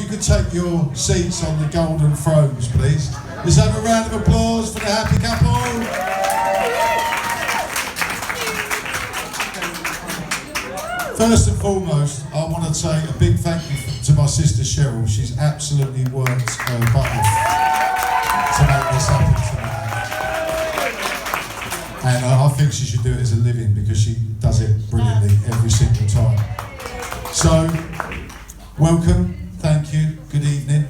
could take your seats on the golden thrones, please. Let's have a round of applause for the happy couple. First and foremost, I want to say a big thank you to my sister Cheryl. She's absolutely worked her butt off to make this happen tonight. And I think she should do it as a living because she does it brilliantly every single time. So, welcome, thank you, good evening.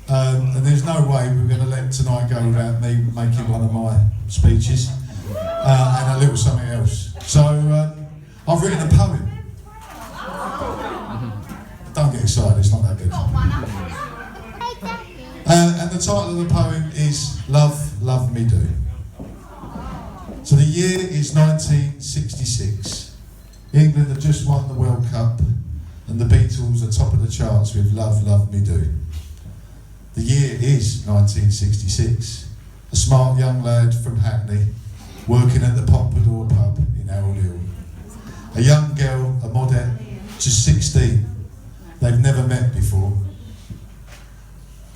And there's no way we're going to let tonight go without me making one of my speeches and a little something else. So, I've written a poem. Don't get excited, it's not that good. And the title of the poem is Love, Love Me Do. So the year is 1966. England have just won the World Cup and the Beatles are top of the charts with Love, Love Me Do. The year is 1966. A smart young lad from Hackney working at the Pompadour pub in Harold Hill. A young girl, a modette, just 16. They've never met before.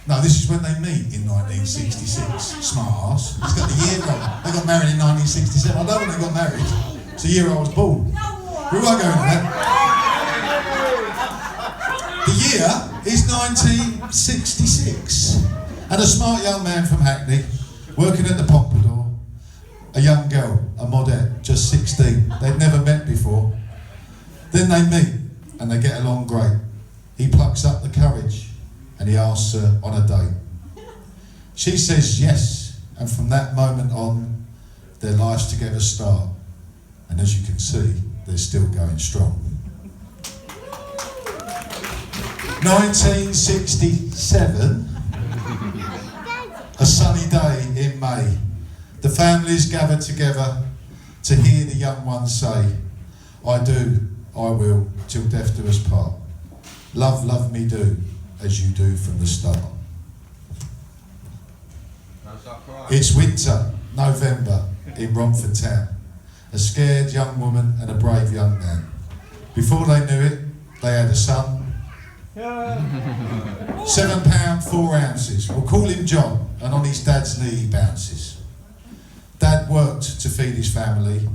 No, this is when they meet in 1966. Smart ass. It's got the year wrong. They got married in 1967. I know when they got married. It's the year I was born. We won't go into that. The year is 1966. And a smart young man from Hackney, working at the Pompadour, a young girl, a modette, just 16. They'd never met before. Then they meet, and they get along great. He plucks up the courage, and he asks her on a date. She says yes, and from that moment on, their lives together start. And as you can see, they're still going strong. 1967, a sunny day in May. The families gather together to hear the young ones say, I do, I will, till death do us part. Love, love me do, as you do from the start. It's winter, November, in Romford town. A scared young woman and a brave young man. Before they knew it, they had a son. £7, 4 ounces. We'll call him John, and on his dad's knee he bounces. Dad worked to feed his family,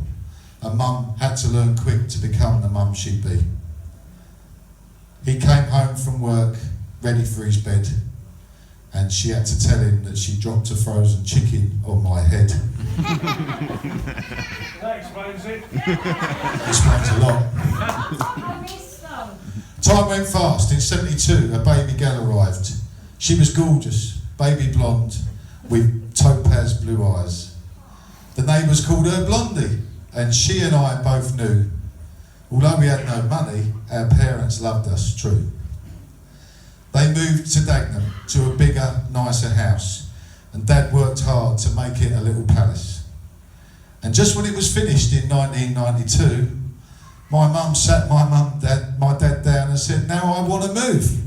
and Mum had to learn quick to become the mum she'd be. He came home from work, ready for his bed, and she had to tell him that she dropped a frozen chicken on my head. That explains it. Explains a lot. Time went fast. In 72, a baby girl arrived. She was gorgeous, baby blonde, with topaz blue eyes. The neighbours called her Blondie, and she and I both knew, although we had no money, our parents loved us true. They moved to Dagenham, to a bigger, nicer house, and Dad worked hard to make it a little palace. And just when it was finished in 1992, my mum sat my dad down and said, now I want to move.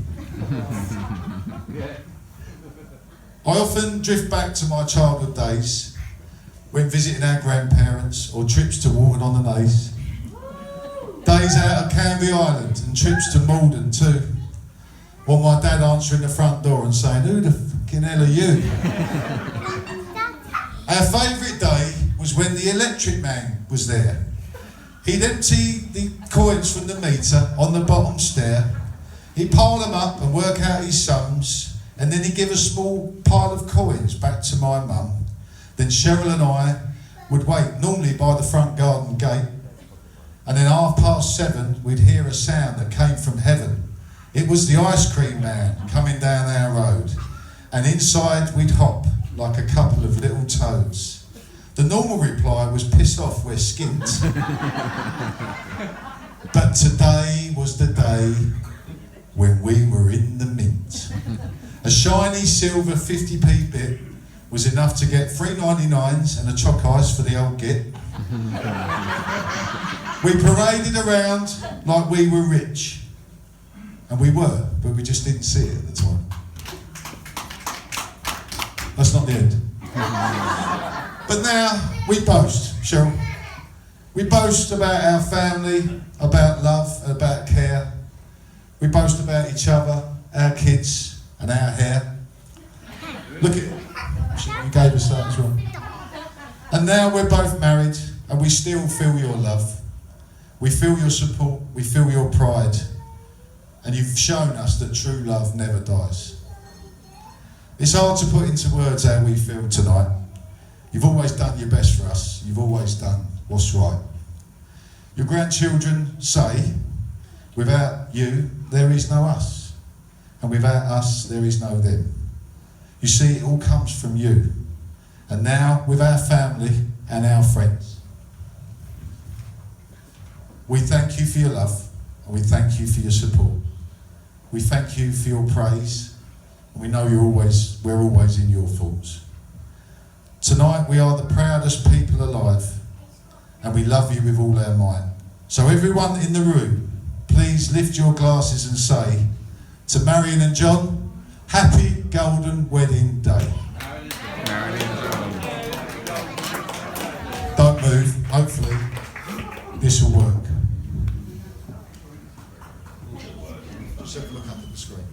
I often drift back to my childhood days, when visiting our grandparents or trips to Walton on the Naze. Days out at Canvey Island and trips to Malden too. While my dad answering the front door and saying, who the fucking hell are you? Our favourite day was when the electric man was there. He'd empty the coins from the meter on the bottom stair. He'd pile them up and work out his sums, and then he'd give a small pile of coins back to my mum. Then Cheryl and I would wait, normally by the front garden gate. And then 7:30, we'd hear a sound that came from heaven. It was the ice cream man coming down our road. And inside we'd hop like a couple of little toads. The normal reply was, piss off, we're skint. But today was the day when we were in the mint. A shiny silver 50p bit was enough to get 3.99s and a choc ice for the old git. We paraded around like we were rich. And we were, but we just didn't see it at the time. That's not the end. But now we boast, Cheryl. We boast about our family, about love, about care. We boast about each other, our kids and our hair. Look at it. You gave us that as well. And now we're both married and we still feel your love. We feel your support, we feel your pride. And you've shown us that true love never dies. It's hard to put into words how we feel tonight. You've always done your best for us. You've always done what's right. Your grandchildren say, without you, there is no us. And without us, there is no them. You see, it all comes from you. And now, with our family and our friends, we thank you for your love, and we thank you for your support. We thank you for your praise, and we know we're always in your thoughts. Tonight, we are the proudest people alive, and we love you with all our might. So everyone in the room, please lift your glasses and say, to Marion and John, happy golden wedding day. Don't move, hopefully this will work. Just have a look up at the screen.